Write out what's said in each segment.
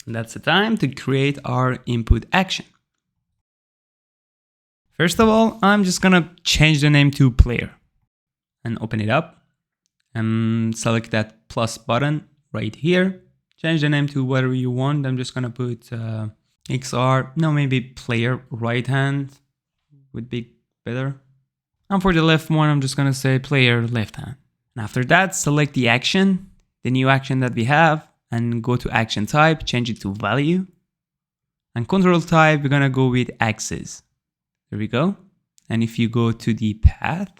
That's the time to create our input action. First of all, I'm just gonna change the name to player and open it up and select that plus button right here. Change the name to whatever you want. I'm just gonna put maybe player right hand would be better. And for the left one, I'm just gonna say player left hand. And after that, select the action, the new action that we have, and go to action type, change it to value. And control type, we're gonna go with axis. There we go. And if you go to the path,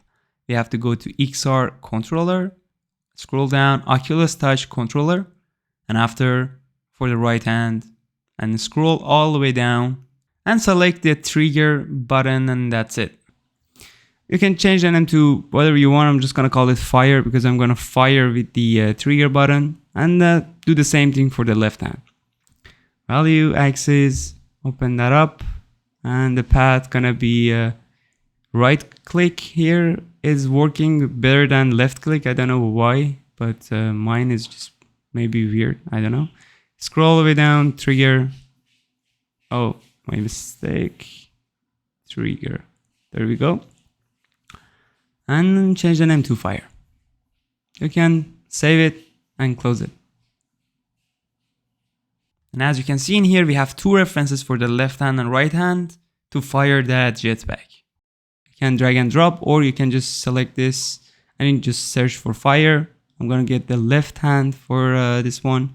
we have to go to XR controller, scroll down, Oculus Touch controller, and after for the right hand, and scroll all the way down and select the trigger button, and that's it. You can change the name to whatever you want. I'm just gonna call it fire because I'm gonna fire with the trigger button, and do the same thing for the left hand. Value, axis, open that up, and the path gonna be right click here is working better than left click. I don't know why, but mine is just maybe weird. I don't know. Scroll all the way down, trigger. Oh, my mistake. Trigger. There we go. And change the name to fire. You can save it and close it. And as you can see in here, we have two references for the left hand and right hand to fire that jetpack. You can drag and drop, or you can just select this and just search for fire. I'm gonna get the left hand for this one,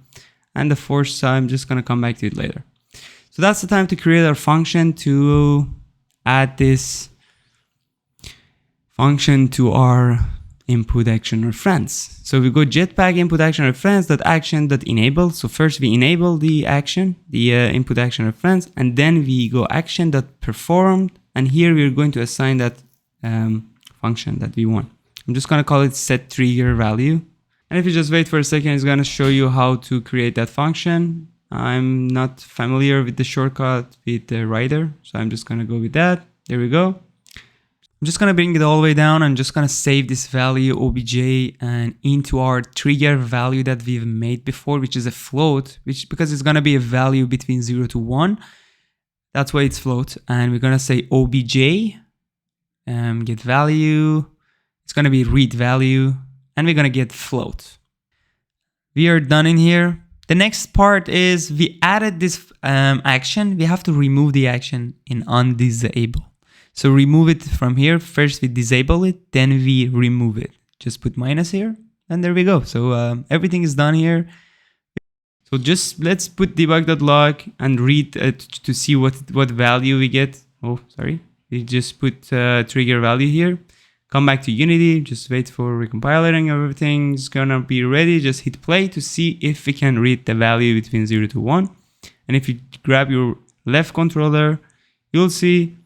and the force, I'm just gonna come back to it later. So that's the time to create our function to add this function to our input action reference. So we go jetpack input action reference that action that enable. So first we enable the action, the input action reference, and then we go action that performed. And here we're going to assign that function that we want. I'm just gonna call it set trigger value. And if you just wait for a second, it's gonna show you how to create that function. I'm not familiar with the shortcut with the writer, so I'm just gonna go with that. There we go. I'm just gonna bring it all the way down and just gonna save this value obj and into our trigger value that we've made before, which is a float, because it's gonna be a value between 0 to 1. That's why it's float. And we're gonna say obj, get value. It's gonna be read value, and we're gonna get float. We are done in here. The next part is we added this action. We have to remove the action in undisable. So remove it from here. First we disable it, then we remove it. Just put minus here, and there we go. So everything is done here. So just let's put debug.log and read to see what value we get. Oh, sorry. We just put trigger value here. Come back to Unity, just wait for recompiling. Everything's gonna be ready. Just hit play to see if we can read the value between 0 to 1. And if you grab your left controller, you'll see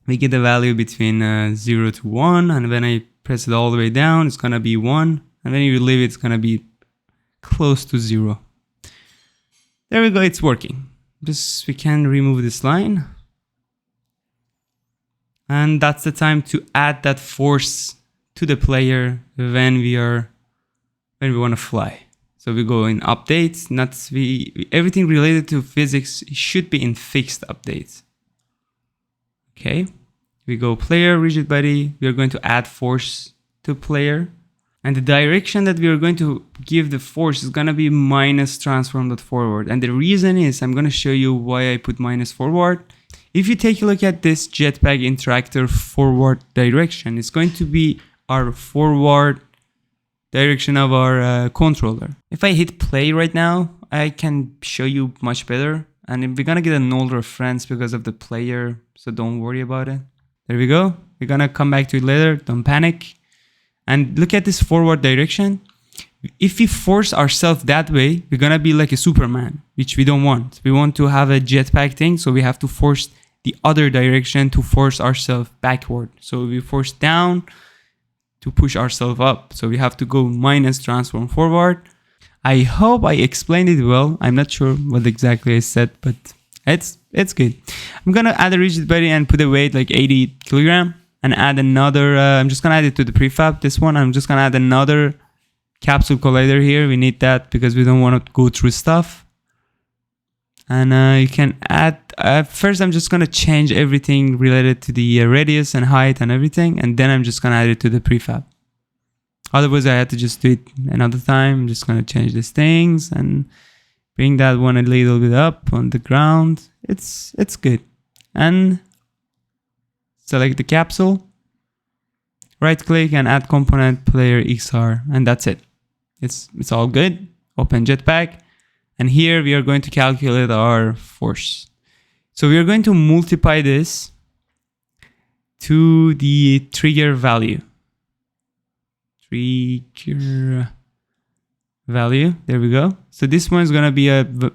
we get the value between 0 to 1. And when I press it all the way down, it's gonna be 1. And when you leave it, it's gonna be close to 0. There we go, it's working. Just we can remove this line. And that's the time to add that force to the player when we want to fly. So we go in updates, everything related to physics should be in fixed updates. Okay, we go player, rigid body, we are going to add force to player. And the direction that we are going to give the force is going to be minus transform.forward. And the reason is, I'm going to show you why I put minus forward. If you take a look at this Jetpack interactor forward direction, it's going to be our forward direction of our controller. If I hit play right now, I can show you much better. And we're going to get a null reference because of the player, so don't worry about it. There we go. We're going to come back to it later. Don't panic. And look at this forward direction. If we force ourselves that way, we're gonna be like a Superman, which we don't want. We want to have a jetpack thing, so we have to force the other direction to force ourselves backward. So we force down to push ourselves up. So we have to go minus transform forward. I hope I explained it well. I'm not sure what exactly I said, but it's good. I'm gonna add a rigid body and put a weight like 80 kilogram. And add another, I'm just gonna add it to the prefab, this one. I'm just gonna add another capsule collider here. We need that because we don't want to go through stuff. And you can add, first I'm just gonna change everything related to the radius and height and everything, and then I'm just gonna add it to the prefab. Otherwise I had to just do it another time. I'm just gonna change these things and bring that one a little bit up on the ground. It's good. And select the capsule, right click and add component player XR, and that's it. It's all good. Open Jetpack. And here we are going to calculate our force. So we are going to multiply this to the trigger value. Trigger value, there we go. So this one is going to be the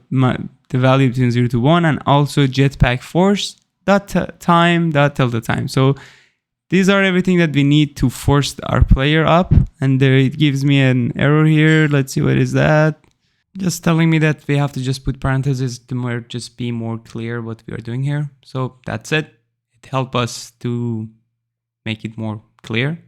value between 0 to 1, and also Jetpack force dot time dot tilde time. So these are everything that we need to force our player up, and there it gives me an error here. Let's see, what is that? Just telling me that we have to just put parentheses to just be more clear what we are doing here. So that's it. It helped us to make it more clear.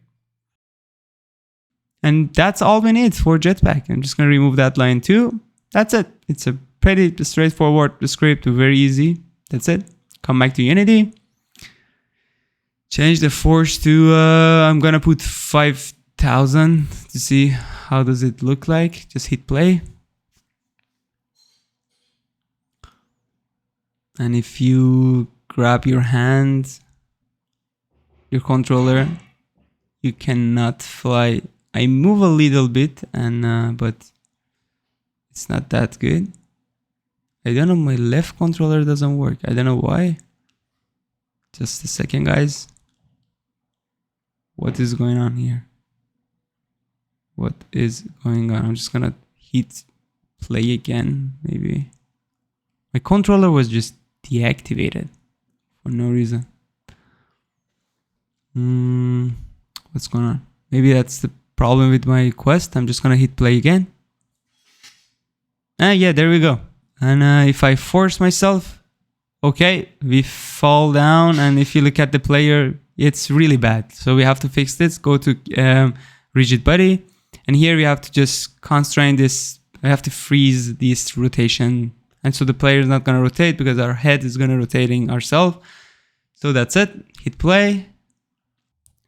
And that's all we need for Jetpack. I'm just going to remove that line too. That's it. It's a pretty straightforward script, very easy. That's it. Come back to Unity. Change the force to, I'm going to put 5,000 to see how does it look like. Just hit play. And if you grab your hand, your controller, you cannot fly. I move a little bit, and but it's not that good. I don't know, my left controller doesn't work. I don't know why. Just a second, guys. What is going on here? What is going on? I'm just gonna hit play again, maybe. My controller was just deactivated for no reason. What's going on? Maybe that's the problem with my quest. I'm just gonna hit play again. Yeah, there we go. And if I force myself, okay, we fall down, and if you look at the player, it's really bad. So we have to fix this. Go to rigid body, and here we have to just constrain this. I have to freeze this rotation. And so the player is not going to rotate because our head is going to rotating ourselves. So that's it. Hit play.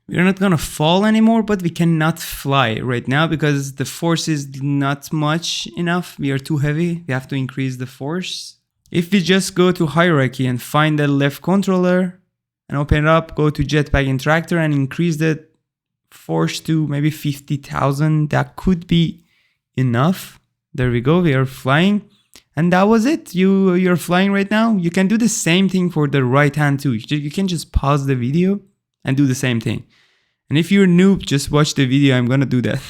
We're not going to fall anymore, but we cannot fly right now because the force is not much enough. We are too heavy. We have to increase the force. If we just go to hierarchy and find the left controller and open it up, go to Jetpack Interactor and increase the force to maybe 50,000. That could be enough. There we go. We are flying. And that was it. You're flying right now. You can do the same thing for the right hand too. You can just pause the video and do the same thing. And if you're a noob, just watch the video. I'm gonna do that.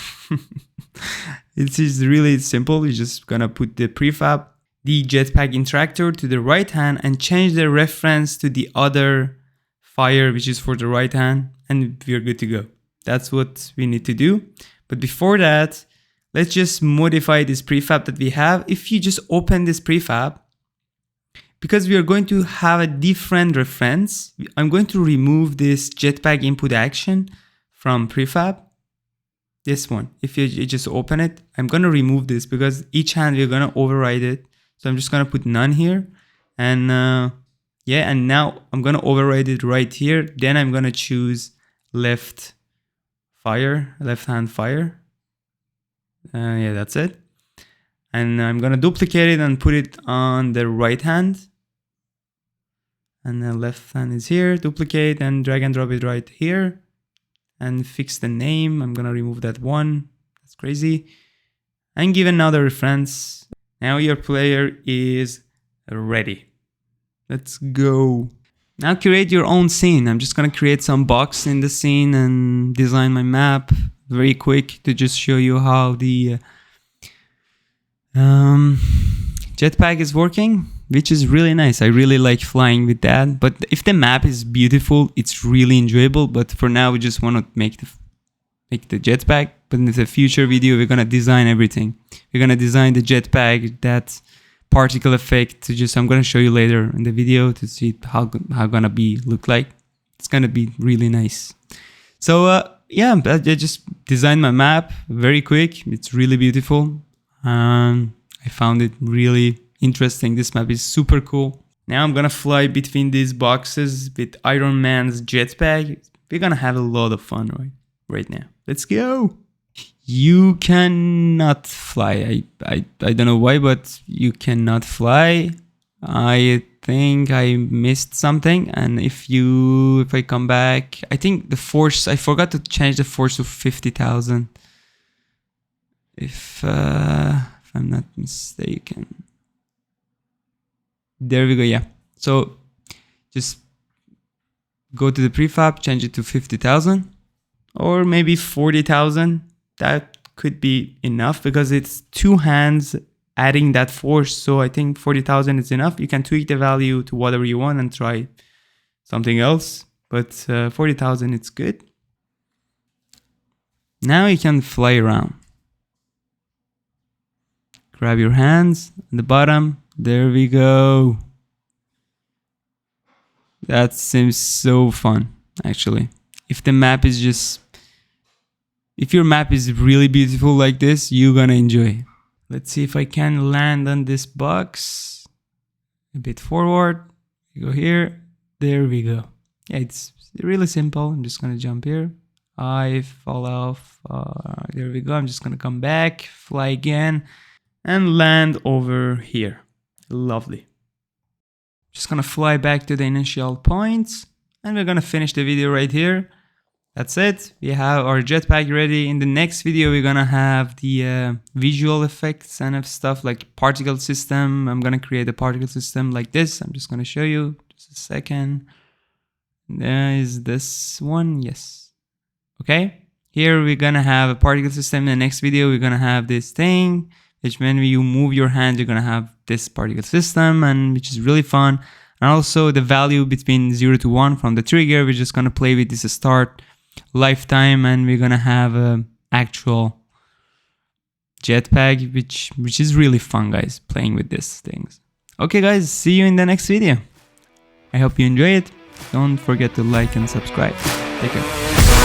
It's just really simple. You're just gonna put the prefab, the Jetpack Interactor to the right hand, and change the reference to the other fire, which is for the right hand, and we're good to go. That's what we need to do. But before that, let's just modify this prefab that we have. If you just open this prefab, because we are going to have a different reference, I'm going to remove this Jetpack input action from prefab. This one, if you just open it, I'm going to remove this because each hand we're going to override it. So I'm just going to put none here. And yeah, and now I'm going to override it right here. Then I'm going to choose left hand fire. Yeah, that's it. And I'm gonna duplicate it and put it on the right hand. And the left hand is here, duplicate and drag and drop it right here. And fix the name. I'm gonna remove that one. That's crazy. And give another reference. Now your player is ready. Let's go. Now create your own scene. I'm just gonna create some box in the scene and design my map very quick to just show you how the jetpack is working, which is really nice. I really like flying with that. But if the map is beautiful, it's really enjoyable. But for now, we just want to make the jetpack. But in the future video, we're gonna design everything. We're gonna design the jetpack, that particle effect. To just, I'm gonna show you later in the video to see how gonna look like. It's gonna be really nice. So yeah, I just designed my map very quick. It's really beautiful. I found it really interesting. This map is super cool. Now I'm gonna fly between these boxes with Iron Man's jetpack. We're gonna have a lot of fun right now. Let's go. You cannot fly. I don't know why, but you cannot fly. I think I missed something, and if I come back, I think the force, I forgot to change the force to 50,000. If I'm not mistaken. There we go, yeah. So just go to the prefab, change it to 50,000 or maybe 40,000. That could be enough because it's two hands adding that force. So I think 40,000 is enough. You can tweak the value to whatever you want and try something else. But 40,000, it's good. Now you can fly around. Grab your hands on the bottom. There we go. That seems so fun, actually. If your map is really beautiful like this, you're gonna enjoy it. Let's see if I can land on this box. A bit forward. We go here. There we go. Yeah, it's really simple. I'm just gonna jump here. I fall off. There we go. I'm just gonna come back, fly again, and land over here. Lovely. Just gonna fly back to the initial points, and we're gonna finish the video right here. That's it. We have our jetpack ready. In the next video, we're gonna have the visual effects and stuff like particle system. I'm gonna create a particle system like this. I'm just gonna show you. Just a second. There is this one. Yes. Okay. Here we're gonna have a particle system. In the next video, we're gonna have this thing, which when you move your hand, you're gonna have this particle system, and which is really fun. And also the value between 0 to 1 from the trigger. We're just gonna play with this start lifetime, and we're gonna have a actual jetpack, which is really fun, guys, playing with these things. Okay, guys, see you in the next video. I hope you enjoy it. Don't forget to like and subscribe. Take care.